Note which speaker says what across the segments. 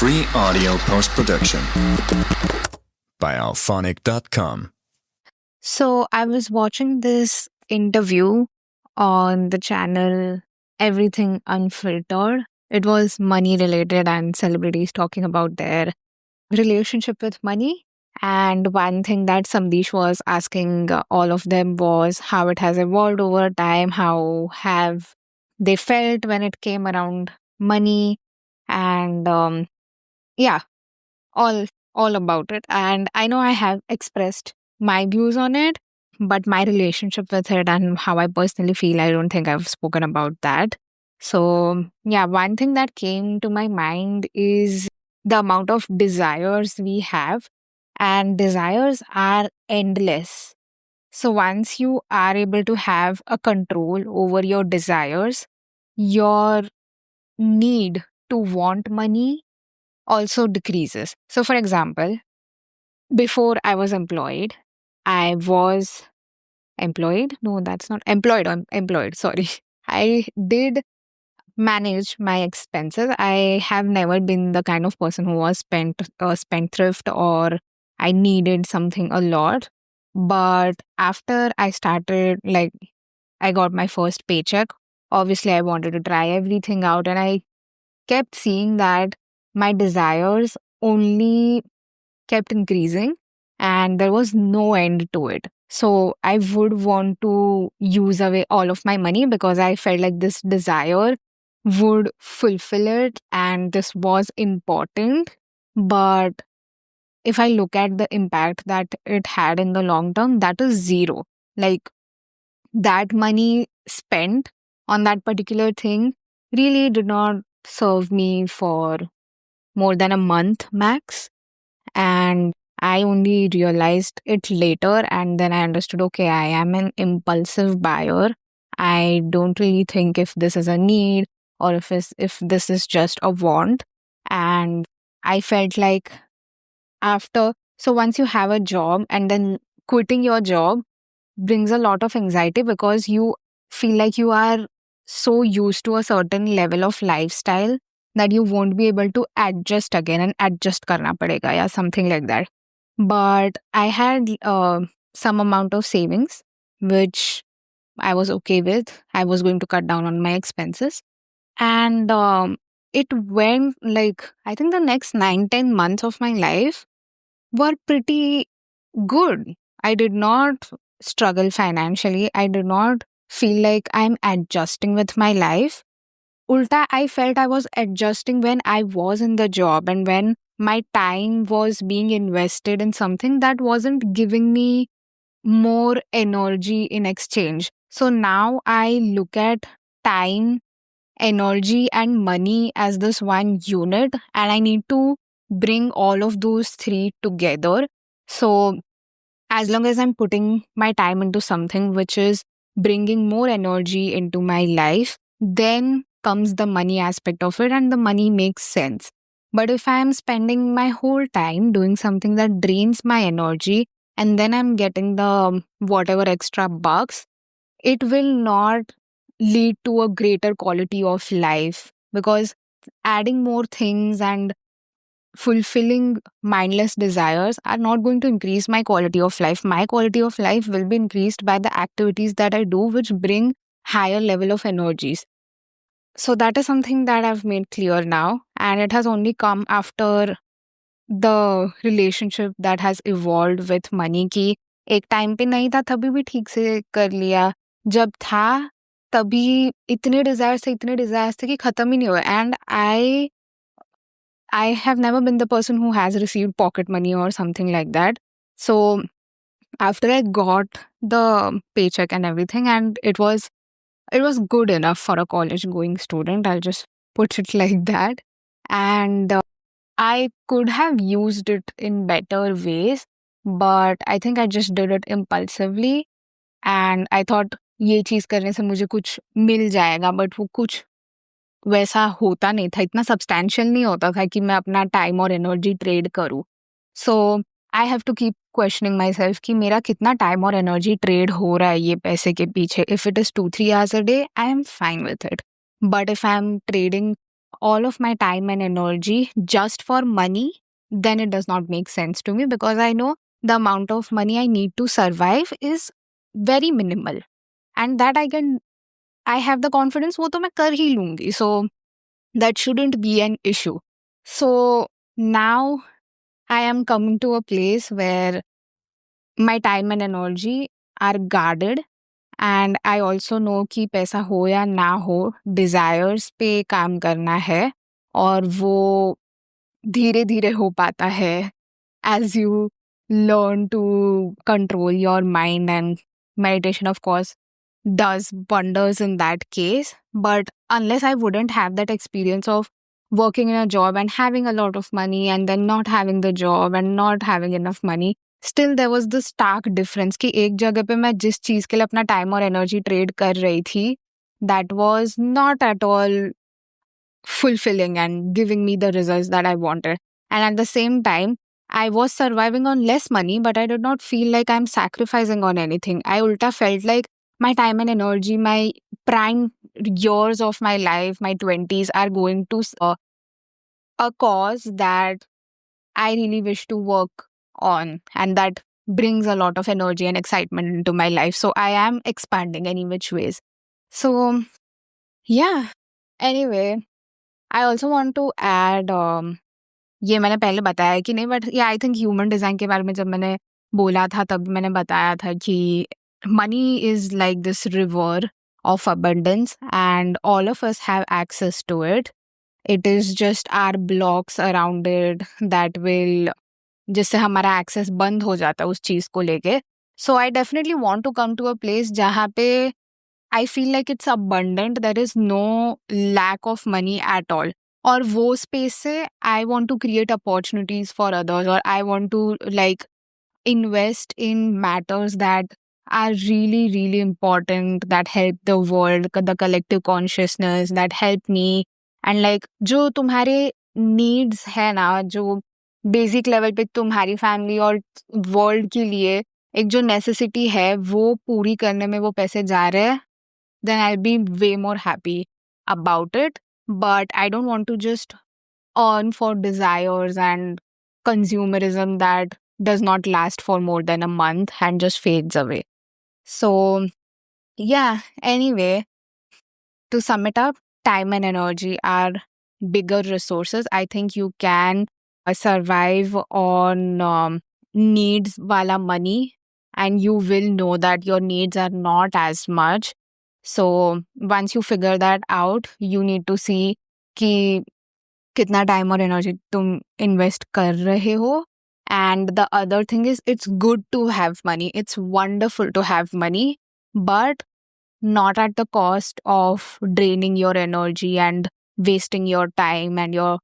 Speaker 1: Free audio post-production by alphonic.com.
Speaker 2: So I was watching this interview on the channel Everything Unfiltered. It was money related and celebrities talking about their relationship with money. And one thing that Samdesh was asking all of them was how it has evolved over time, how have they felt when it came around money, and yeah, all all about it. And I know I have expressed my views on it, but my relationship with it and how I personally feel, I don't think I've spoken about that. So yeah, one thing that came to my mind is the amount of desires we have, and desires are endless. So once you are able to have a control over your desires, your need to want money also decreases. So, for example, before I was employed, I was employed. No, that's not employed. I'm employed. Sorry. I did manage my expenses. I have never been the kind of person who was spendthrift, or I needed something a lot. But after I started, like, I got my first paycheck, obviously, I wanted to try everything out, and I kept seeing that my desires only kept increasing and there was no end to it. So I would want to use away all of my money because I felt like this desire would fulfill it and this was important. But if I look at the impact that it had in the long term, that is zero. Like, that money spent on that particular thing really did not serve me for more than a month max. And I only realized it later, and then I understood, okay, I am an impulsive buyer. I don't really think if this is a need or if this is just a want. And I felt like so once you have a job and then quitting your job brings a lot of anxiety because you feel like you are so used to a certain level of lifestyle that you won't be able to adjust again, and adjust karna padega, yeah, something like that. But I had some amount of savings, which I was okay with. I was going to cut down on my expenses. And it went like, I think the next 9-10 months of my life were pretty good. I did not struggle financially. I did not feel like I'm adjusting with my life. Ulta, I felt I was adjusting when I was in the job and when my time was being invested in something that wasn't giving me more energy in exchange. So now I look at time, energy, and money as this one unit, and I need to bring all of those three together. So as long as I'm putting my time into something which is bringing more energy into my life, then comes the money aspect of it, and the money makes sense. But if I am spending my whole time doing something that drains my energy, and then I'm getting the whatever extra bucks, it will not lead to a greater quality of life, because adding more things and fulfilling mindless desires are not going to increase my quality of life. My quality of life will be increased by the activities that I do, which bring higher level of energies. So that is something that I've made clear now. And it has only come after the relationship that has evolved with money की एक time पे नहीं था तभी भी ठीक से कर लिया, जब था तभी इतने डिजायर्स थे कि खत्म ही नहीं हुए. And I have never been the person who has received pocket money or something like that. So after I got the paycheck and everything, and it was good enough for a college going student. I'll just put it like that. And I could have used it in better ways, but I think I just did it impulsively. And I thought ये चीज करने से मुझे कुछ मिल जाएगा, but वो कुछ वैसा होता नहीं था, इतना सब्सटैंशियल नहीं होता था कि मैं अपना टाइम और एनर्जी ट्रेड करूँ. So I have to keep questioning myself कि मेरा कितना टाइम और एनर्जी ट्रेड हो रहा है ये पैसे के पीछे. If it is 2-3 hours a day, I am fine with it. But if I M trading all of my time and energy just for money, then it does not make sense to me, because I know the amount of money I need to survive is very minimal, and that I have the confidence वो तो मैं कर ही लूंगी. So that shouldn't be an issue. So now I am coming to a place where my time and energy are guarded, and I also know कि पैसा हो या ना हो, desires पे काम करना है, और वो धीरे धीरे हो पाता है as you learn to control your mind, and meditation of course does wonders in that case. But unless I wouldn't have that experience of working in a job and having a lot of money and then not having the job and not having enough money, still there was this stark difference कि एक जगह पे मैं जिस चीज के लिए अपना टाइम और एनर्जी ट्रेड कर रही थी, that was not at all fulfilling and giving me the results that I wanted. And at the same time, I was surviving on less money, but I did not feel like I'm sacrificing on anything. I ulta felt like my time and energy, my prime years of my life, my 20s, are going to a cause that I really wish to work on, and that brings a lot of energy and excitement into my life. So I am expanding any which ways. So, yeah. Anyway, I also want to add, ये मैंने पहले बताया कि नहीं, but या I think human design के बारे में जब मैंने बोला था तब मैंने बताया था कि money is like this river of abundance, and all of us have access to it. It is just our blocks around it that will, जिससे हमारा access बंद हो जाता है उस चीज़ को लेके. So I definitely want to come to a place जहाँ पे I feel like it's abundant. There is no lack of money at all. और वो space से I want to create opportunities for others, or I want to like invest in matters that are really, really important, that help the world, the collective consciousness, that help me. And like जो तुम्हारे needs है ना, जो basic level पे तुम्हारी family और world के लिए एक जो necessity है वो पूरी करने में वो पैसे जा रहे हैं, then I'll be way more happy about it. But I don't want to just earn for desires and consumerism that does not last for more than a month and just fades away. So, yeah, anyway, to sum it up, time and energy are bigger resources. I think you can survive on needs wala money, and you will know that your needs are not as much. So once you figure that out, you need to see कि कितना time और energy तुम invest कर रहे हो. And the other thing is, it's good to have money. It's wonderful to have money, but not at the cost of draining your energy and wasting your time and your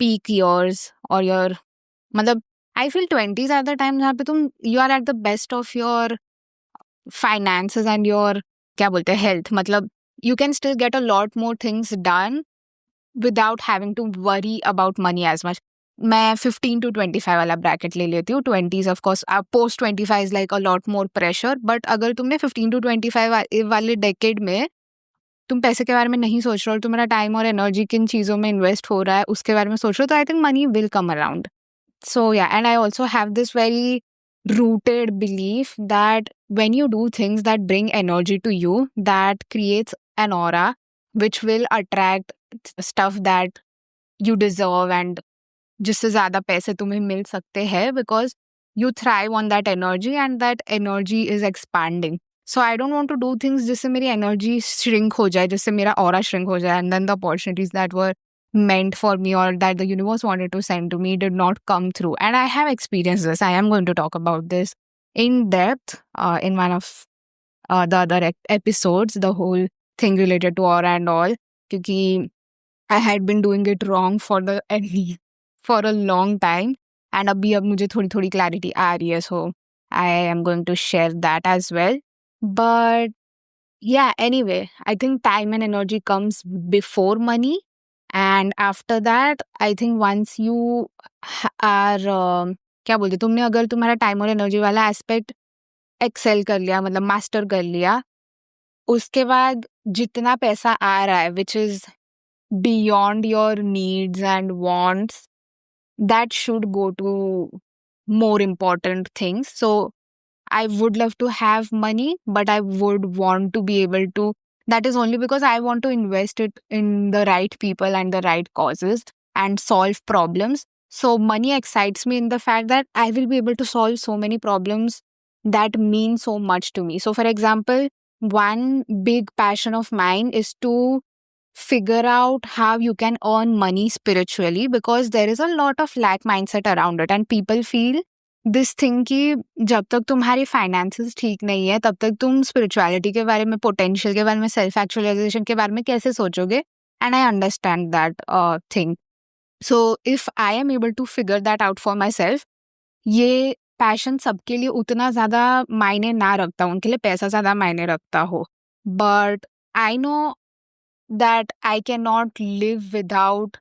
Speaker 2: peak years or your मतलब I feel 20s are the time जहाँ पे तुम you are at the best of your finances and your क्या बोलते हैं health. मतलब you can still get a lot more things done without having to worry about money as much. मैं 15 to 25 वाला bracket ले लेती हूँ. 20s of course, post 25 is like a lot more pressure. But अगर तुमने 15 to 25 वाले decade में तुम पैसे के बारे में नहीं सोच रहे हो, तुम्हारा टाइम और एनर्जी किन चीज़ों में इन्वेस्ट हो रहा है उसके बारे में सोच रहे हो, तो I think money will come around. So yeah, and I also have this very rooted belief that when you do things that bring energy to you, that creates an aura which will attract stuff that you deserve and जिससे ज़्यादा पैसे तुम्हें मिल सकते हैं, because you thrive on that energy and that energy is expanding. So I don't want to do things जिससे मेरी energy shrink हो जाए, जिससे मेरा aura shrink हो जाए, and then the opportunities that were meant for me or that the universe wanted to send to me did not come through. And I have experienced this. I am going to talk about this in depth in one of the other episodes, the whole thing related to aura and all, क्योंकि I had been doing it wrong for a long time, and अभी अब मुझे थोड़ी थोड़ी clarity आ रही है, so I am going to share that as well. But yeah, anyway, I think time and energy comes before money, and after that, I think once you are क्या बोलते तुमने अगर तुम्हारा टाइम और एनर्जी वाला aspect Excel कर लिया, मतलब मास्टर कर लिया, उसके बाद जितना पैसा आ रहा है, which is beyond your needs and wants, that should go to more important things. So I would love to have money, but I would want to be able to. That is only because I want to invest it in the right people and the right causes and solve problems. So, money excites me in the fact that I will be able to solve so many problems that mean so much to me. So, for example, one big passion of mine is to figure out how you can earn money spiritually, because there is a lot of lack mindset around it and people feel this thing कि जब तक तुम्हारी finances ठीक नहीं है तब तक तुम स्पिरिचुअलिटी के बारे में, पोटेंशियल के बारे में, सेल्फ एक्चुअलाइजेशन के बारे में कैसे सोचोगे. And I understand that thing. So if I am able to figure that out for myself, ये पैशन सबके लिए उतना ज़्यादा मायने ना रखता, उनके लिए पैसा ज़्यादा मायने रखता हो, but I know that I can not live without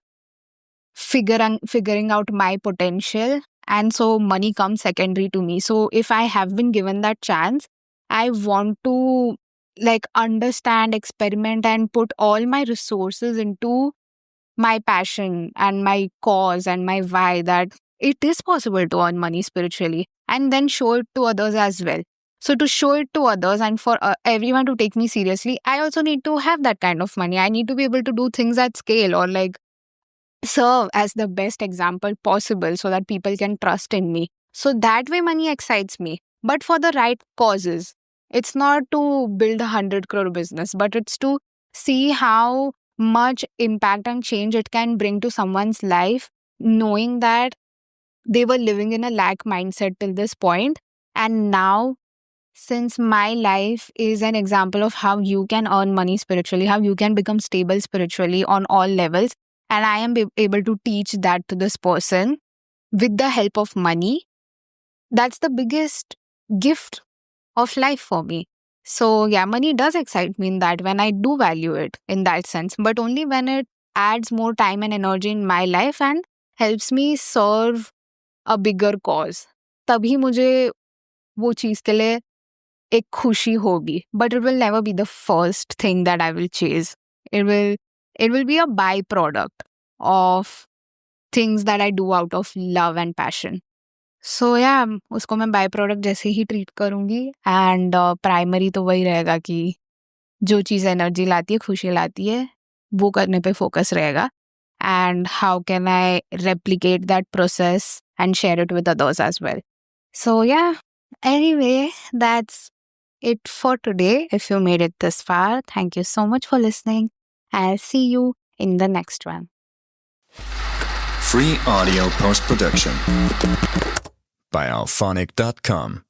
Speaker 2: figuring out my potential, and so money comes secondary to me. So if I have been given that chance, I want to like understand, experiment, and put all my resources into my passion and my cause and my why, that it is possible to earn money spiritually, and then show it to others as well. So to show it to others and for everyone to take me seriously, I also need to have that kind of money. I need to be able to do things at scale, or like serve as the best example possible so that people can trust in me. So that way, money excites me, but for the right causes. It's not to build 100 crore business, but it's to see how much impact and change it can bring to someone's life, knowing that they were living in a lack mindset till this point. And now, since my life is an example of how you can earn money spiritually, how you can become stable spiritually on all levels, and I am able to teach that to this person with the help of money, that's the biggest gift of life for me. So, yeah, money does excite me in that when I do value it in that sense, but only when it adds more time and energy in my life and helps me serve a bigger cause. तभी मुझे वो चीज़ के लिए एक खुशी होगी, but it will never be the first thing that I will chase. It will be a byproduct of things that I do out of love and passion. So yeah, उसको मैं बाय प्रोडक्ट जैसे ही treat करूँगी, and primary तो वही रहेगा कि जो चीज़ energy लाती है, खुशी लाती है, वो करने पे फोकस रहेगा. And how can I replicate that process and share it with others as well? So yeah, anyway, that's it for today. If you made it this far, thank you so much for listening. I'll see you in the next one.
Speaker 1: Free audio post production by alphonic.com.